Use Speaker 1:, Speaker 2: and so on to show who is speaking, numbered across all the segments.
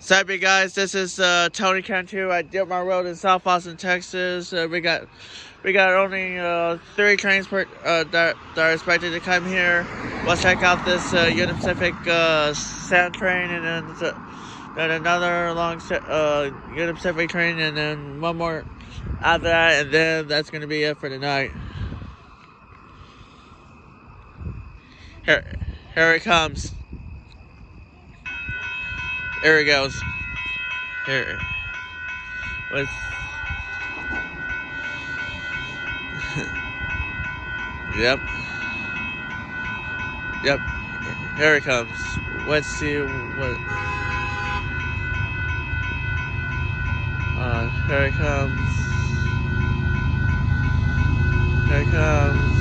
Speaker 1: What's up, you guys? This is Tony Cantu at Dittmar Road in South Austin, Texas. We got only 3 trains that are expected to come here. Let's check out this Union Pacific sand train, and then another long Union Pacific train, and then one more after that, and then that's going to be it for the night. Here it comes. Here it goes. Here. Let's. Yep. Yep. Here it comes. Let's see what. Here it comes. Here it comes.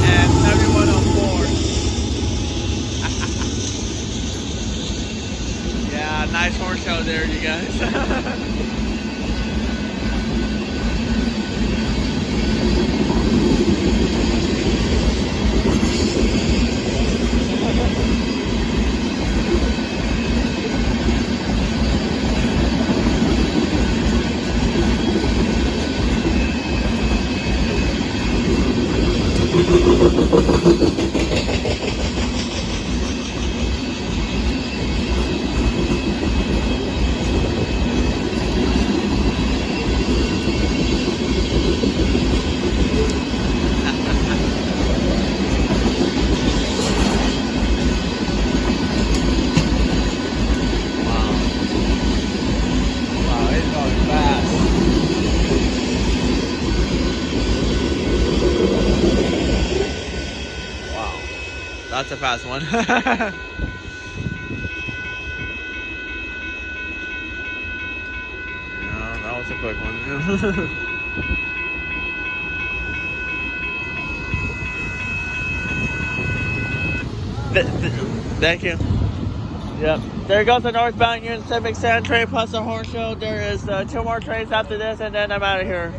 Speaker 1: And 7104. Yeah, nice horn show there, you guys. That's a fast one. Yeah, that was a quick one. Thank you. Yep. There goes the Northbound Union Pacific sand train plus the horn show. There is 2 more trains after this, and then I'm out of here.